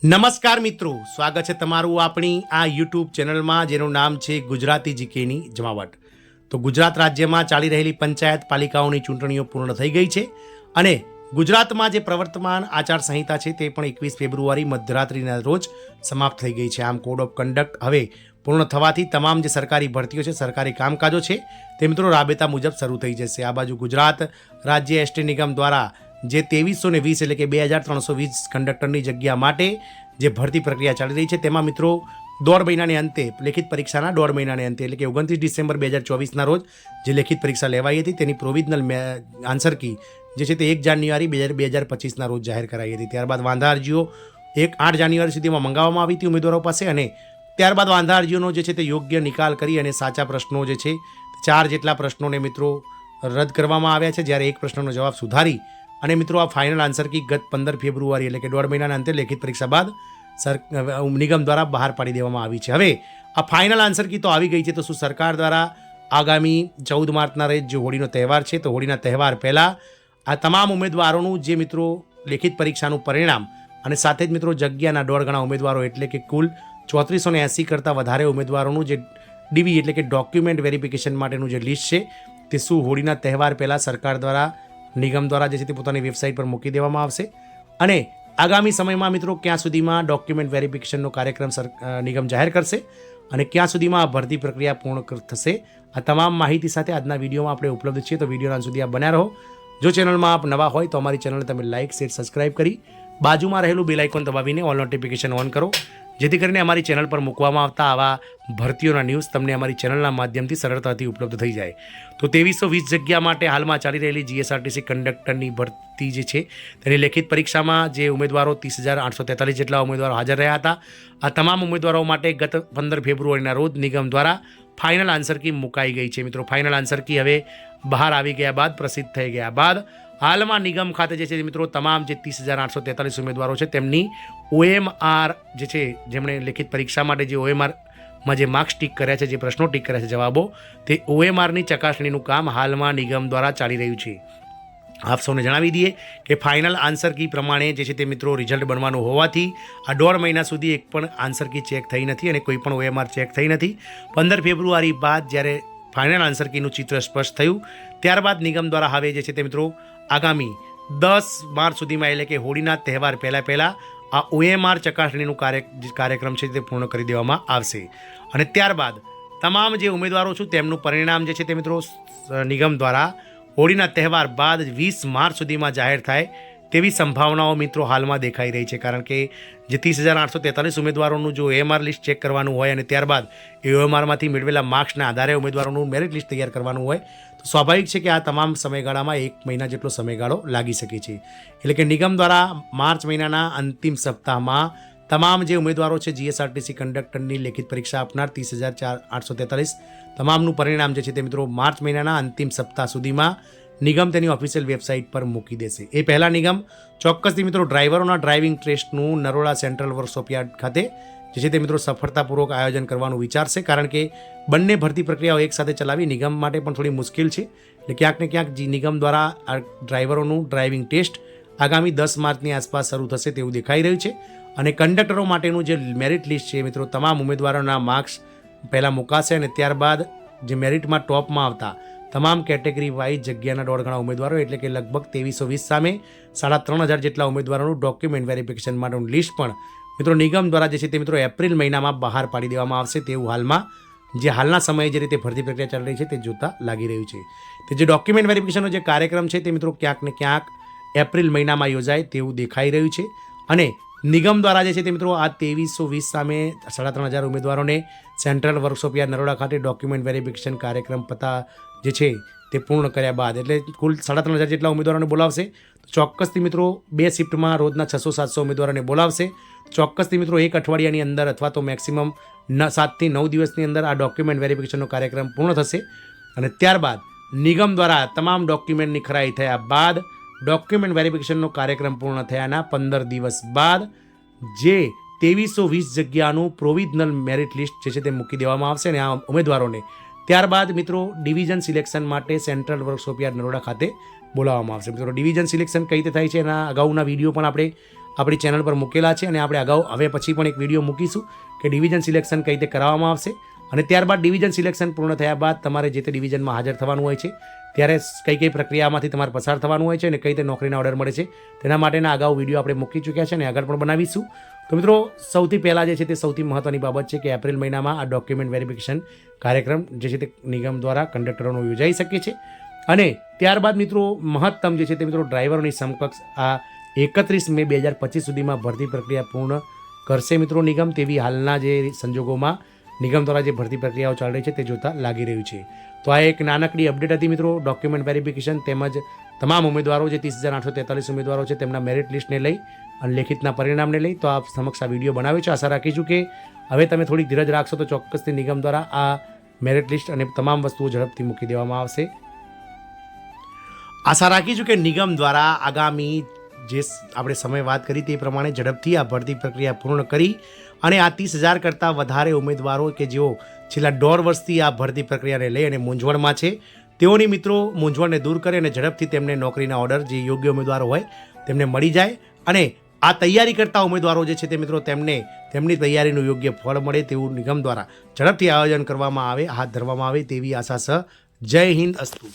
નમસ્કાર મિત્રો, સ્વાગત છે તમારું આપણી આ યુટ્યુબ ચેનલમાં જેનું નામ છે ગુજરાતી જીકેની જમાવટ. તો ગુજરાત રાજ્યમાં ચાલી રહેલી પંચાયત પાલિકાઓની ચૂંટણીઓ પૂર્ણ થઈ ગઈ છે અને ગુજરાતમાં જે પ્રવર્તમાન આચારસંહિતા છે તે પણ 21 ફેબ્રુઆરી મધરાત્રિના રોજ સમાપ્ત થઈ ગઈ છે. આમ કોડ ઓફ કન્ડક્ટ હવે પૂર્ણ થવાથી તમામ જે સરકારી ભરતીઓ છે, સરકારી કામકાજો છે તે મિત્રો રાબેતા મુજબ શરૂ થઈ જશે. આ બાજુ ગુજરાત રાજ્ય એસટી નિગમ દ્વારા જે 2320 એટલે કે 2320 કંડક્ટરની જગ્યા માટે જે ભરતી પ્રક્રિયા ચાલી રહી છે તેમાં મિત્રો દોઢ મહિનાને અંતે લેખિત પરીક્ષાના દોઢ મહિનાને અંતે એટલે કે 29 ડિસેમ્બર 2024ના રોજ જે લેખિત પરીક્ષા લેવાઈ હતી તેની પ્રોવિઝનલ આન્સર કી જે છે તે 1 જાન્યુઆરી 2025ના રોજ જાહેર કરાઈ હતી. ત્યારબાદ વાંધા અરજીઓ 8 જાન્યુઆરી સુધીમાં મંગાવવામાં આવી હતી ઉમેદવારો પાસે અને ત્યારબાદ વાંધા અરજીઓનો જે છે તે યોગ્ય નિકાલ કરી અને સાચા પ્રશ્નો જે છે 4 જેટલા પ્રશ્નોને મિત્રો રદ કરવામાં આવ્યા છે, જ્યારે એક પ્રશ્નનો જવાબ સુધારી અને મિત્રો આ ફાઇનલ આન્સર કી ગત 15 ફેબ્રુઆરી એટલે કે દોઢ મહિનાના અંતે લેખિત પરીક્ષા બાદ નિગમ દ્વારા બહાર પાડી દેવામાં આવી છે. હવે આ ફાઇનલ આન્સર કી તો આવી ગઈ છે, તો શું સરકાર દ્વારા આગામી 14 માર્ચના રોજ જે હોળીનો તહેવાર છે તો હોળીના તહેવાર પહેલાં આ તમામ ઉમેદવારોનું જે મિત્રો લેખિત પરીક્ષાનું પરિણામ અને સાથે જ મિત્રો જગ્યાના 1.5 ગણા ઉમેદવારો એટલે કે કુલ 3480 કરતાં વધારે ઉમેદવારોનું જે ડીવી એટલે કે ડોક્યુમેન્ટ વેરિફિકેશન માટેનું જે લિસ્ટ છે તે શું હોળીના તહેવાર પહેલાં સરકાર દ્વારા નિગમ દ્વારા જે છે તે પોતાની વેબસાઇટ પર મૂકી દેવામાં આવશે અને આગામી સમયમાં મિત્રો ક્યાં સુધીમાં ડોક્યુમેન્ટ વેરિફિકેશનનો કાર્યક્રમ નિગમ જાહેર કરશે અને ક્યાં સુધીમાં આ ભરતી પ્રક્રિયા પૂર્ણ થશે, આ તમામ માહિતી સાથે આજના વિડીયોમાં આપણે ઉપલબ્ધ છીએ. તો વિડીયોના અંત સુધી આપ બન્યા રહો. જો ચેનલમાં આપ નવા હોય તો અમારી ચેનલને તમે લાઇક, શેર, સબસ્ક્રાઇબ કરી બાજુમાં રહેલું બેલ આઇકોન દબાવીને ઓલ નોટિફિકેશન ઓન કરો, જેથી કરીને અમારી ચેનલ પર મૂકવામાં આવતા આવા ભરતીઓના ન્યૂઝ તમને અમારી ચેનલના માધ્યમથી સરળતાથી ઉપલબ્ધ થઈ જાય. તો 2320 જગ્યા માટે હાલમાં ચાલી રહેલી જીએસઆરટીસી કંડક્ટરની ભરતી જે છે તેની લેખિત પરીક્ષામાં જે ઉમેદવારો 30,843 જેટલા ઉમેદવારો હાજર રહ્યા હતા, આ તમામ ઉમેદવારો માટે ગત 15 ફેબ્રુઆરીના રોજ નિગમ દ્વારા ફાઇનલ આન્સર કી મુકાઈ ગઈ છે. મિત્રો ફાઇનલ આન્સર કી હવે બહાર આવી ગયા બાદ, પ્રસિદ્ધ થઈ ગયા બાદ હાલમાં નિગમ ખાતે જે છે મિત્રો તમામ જે 30,843 ઉમેદવારો છે તેમની OMR જે છે જેમણે લેખિત પરીક્ષા માટે જે OMRમાં જે માર્ક્સ ટીક કર્યા છે, જે પ્રશ્નો ટીક કર્યા છે જવાબો, તે OMRની ચકાસણીનું કામ હાલમાં નિગમ દ્વારા ચાલી રહ્યું છે. આપ સૌને જણાવી દઈએ કે ફાઇનલ આન્સર કી પ્રમાણે જે છે તે મિત્રો રિઝલ્ટ બનવાનું હોવાથી આ 1.5 મહિના સુધી એક પણ આન્સર કી ચેક થઈ નથી અને કોઈ પણ OMR ચેક થઈ નથી. 15 ફેબ્રુઆરી બાદ જ્યારે ફાઇનલ આન્સર કીનું ચિત્ર સ્પષ્ટ થયું ત્યારબાદ નિગમ દ્વારા હવે જે છે તે મિત્રો આગામી 10 માર્ચ સુધીમાં એટલે કે હોળીના તહેવાર પહેલાં આ OMR ચકાસણીનું કાર્યક્રમ છે તે પૂર્ણ કરી દેવામાં આવશે અને ત્યારબાદ તમામ જે ઉમેદવારો છું તેમનું પરિણામ જે છે તે મિત્રો નિગમ દ્વારા હોળીના તહેવાર બાદ 20 માર્ચ સુધીમાં જાહેર થાય તેવી સંભાવનાઓ મિત્રો હાલમાં દેખાઈ રહી છે. કારણ કે જે 30,843 ઉમેદવારોનું જો OMR લિસ્ટ ચેક કરવાનું હોય અને ત્યારબાદ એ OMRમાંથી મેળવેલા માર્ક્સના આધારે ઉમેદવારોનું મેરિટ લિસ્ટ તૈયાર કરવાનું હોય તો સ્વાભાવિક છે કે આ તમામ સમયગાળામાં 1 મહિના જેટલો સમયગાળો લાગી શકે છે. એટલે કે નિગમ દ્વારા માર્ચ મહિનાના અંતિમ સપ્તાહમાં તમામ જે ઉમેદવારો છે જીએસઆરટીસી કંડક્ટરની લેખિત પરીક્ષા આપનાર 30,843 તમામનું પરિણામ જે છે તે મિત્રો માર્ચ મહિનાના અંતિમ સપ્તાહ સુધીમાં નિગમ તેની ઓફિશિયલ વેબસાઇટ પર મૂકી દેશે. એ પહેલાં નિગમ ચોક્કસથી મિત્રો ડ્રાઈવરોના ડ્રાઇવિંગ ટેસ્ટનું નરોડા સેન્ટ્રલ વર્કશોપ યાર્ડ ખાતે જે છે તે મિત્રો સફળતાપૂર્વક આયોજન કરવાનું વિચારશે. કારણ કે બંને ભરતી પ્રક્રિયાઓ એકસાથે ચલાવી નિગમ માટે પણ થોડી મુશ્કેલ છે. એટલે ક્યાંક ને ક્યાંક નિગમ દ્વારા આ ડ્રાઈવરોનું ડ્રાઇવિંગ ટેસ્ટ આગામી 10 માર્ચની આસપાસ શરૂ થશે તેવું દેખાઈ રહ્યું છે અને કંડક્ટરો માટેનું જે મેરિટ લિસ્ટ છે મિત્રો તમામ ઉમેદવારોના માર્ક્સ પહેલાં મુકાશે અને ત્યારબાદ જે મેરિટમાં ટોપમાં આવતા તમામ કેટેગરી વાઇઝ જગ્યાના 1.5 ગણા ઉમેદવારો એટલે કે લગભગ 2320 સામે 3,500 જેટલા ઉમેદવારોનું ડોક્યુમેન્ટ વેરિફિકેશન માટેનું લિસ્ટ પણ મિત્રો નિગમ દ્વારા જે છે તે મિત્રો એપ્રિલ મહિનામાં બહાર પાડી દેવામાં આવશે તેવું હાલના સમયે જે રીતે ભરતી પ્રક્રિયા ચાલી રહી છે તે જોતા લાગી રહ્યું છે. તે જે ડોક્યુમેન્ટ વેરિફિકેશનનો જે કાર્યક્રમ છે તે મિત્રો ક્યાંક ને ક્યાંક એપ્રિલ મહિનામાં યોજાય તેવું દેખાઈ રહ્યું છે અને નિગમ દ્વારા જે છે તે મિત્રો આ 2320 સામે 3,500 ઉમેદવારોને સેન્ટ્રલ વર્કશોપ યાર્ડ નરોડા ખાતે ડોક્યુમેન્ટ વેરિફિકેશન કાર્યક્રમ જે છે તે પૂર્ણ કર્યા બાદ એટલે કુલ 3,500 જેટલા ઉમેદવારોને બોલાવશે. ચોક્કસથી મિત્રો 2 શિફ્ટમાં રોજના 600-700 ઉમેદવારોને બોલાવશે. ચોક્કસથી મિત્રો 1 અઠવાડિયાની અંદર અથવા તો મેક્સિમમ 7 થી 9 દિવસની અંદર આ ડોક્યુમેન્ટ વેરિફિકેશનનો કાર્યક્રમ પૂર્ણ થશે અને ત્યારબાદ નિગમ દ્વારા તમામ ડોક્યુમેન્ટની ખરાઈ થયા બાદ ડોક્યુમેન્ટ વેરિફિકેશનનો કાર્યક્રમ પૂર્ણ થયાના 15 દિવસ બાદ જે 2320 જગ્યાનું પ્રોવિઝનલ મેરિટ લિસ્ટ જે છે તે મૂકી દેવામાં આવશે અને આ ઉમેદવારોને ત્યારબાદ મિત્રો ડિવિઝન સિલેક્શન માટે સેન્ટ્રલ વર્કશોપ યાર્ડ નરોડા ખાતે બોલાવવામાં આવશે. મિત્રો ડિવિઝન સિલેક્શન કઈ રીતે થાય છે એના અગાઉના વિડીયો પણ આપણે આપણી ચેનલ પર મૂકેલા છે અને આપણે અગાઉ હવે પછી પણ એક વિડીયો મૂકીશું કે ડિવિઝન સિલેક્શન કઈ રીતે કરવામાં આવશે અને ત્યારબાદ ડિવિઝન સિલેક્શન પૂર્ણ થયા બાદ તમારે જે તે ડિવિઝનમાં હાજર થવાનું હોય છે ત્યારે કઈ પ્રક્રિયામાંથી તમારે પસાર થવાનું હોય છે અને કઈ રીતે નોકરીના ઓર્ડર મળે છે તેના માટેના અગાઉ વિડીયો આપણે મૂકી ચૂક્યા છે અને આગળ પણ બનાવીશું. તો મિત્રો સૌથી પહેલાં જે છે તે સૌથી મહત્ત્વની બાબત છે કે એપ્રિલ મહિનામાં આ ડોક્યુમેન્ટ વેરિફિકેશન કાર્યક્રમ જે છે તે નિગમ દ્વારા કંડક્ટરોનો યોજાઈ શકે છે અને ત્યારબાદ મિત્રો મહત્તમ જે છે તે મિત્રો ડ્રાઈવરોની સમકક્ષ આ 31 મે 2025 સુધીમાં ભરતી પ્રક્રિયા પૂર્ણ કરશે મિત્રો નિગમ. તેવી હાલના જે સંજોગોમાં નિગમ દ્વારા જે ભરતી પ્રક્રિયાઓ ચાલી રહી છે તે જોતા લાગી રહ્યું છે. તો આ એક નાનકડી અપડેટ હતી મિત્રો ડોક્યુમેન્ટ વેરિફિકેશન તેમજ તમામ ઉમેદવારો જે 30,843 ઉમેદવારો છે તેમના મેરિટ લિસ્ટને લઈ અને લેખિતના પરિણામને લઈ તો આપ સમક્ષ આ વિડીયો બનાવ્યો છે. આશા રાખીશું કે હવે તમે થોડીક ધીરજ રાખશો તો ચોક્કસથી નિગમ દ્વારા આ મેરિટ લિસ્ટ અને તમામ વસ્તુઓ ઝડપથી મૂકી દેવામાં આવશે. આશા રાખીશું કે નિગમ દ્વારા આગામી જે આપણે સમય વાત કરી તે પ્રમાણે ઝડપથી આ ભરતી પ્રક્રિયા પૂર્ણ કરી અને આ 30,000 કરતાં વધારે ઉમેદવારો કે જેઓ છેલ્લા 1.5 વર્ષથી આ ભરતી પ્રક્રિયાને લઈ અને મૂંઝવણમાં છે તેઓની મિત્રો મૂંઝવણને દૂર કરે અને ઝડપથી તેમને નોકરીના ઓર્ડર જે યોગ્ય ઉમેદવારો હોય તેમને મળી જાય અને આ તૈયારી કરતા ઉમેદવારો જે છે તે મિત્રો તેમને તેમની તૈયારીનું યોગ્ય ફળ મળે તેવું નિગમ દ્વારા ઝડપથી આયોજન કરવામાં આવે હાથ ધરવામાં આવે તેવી આશા સહ જય હિન્દ અસ્તુ.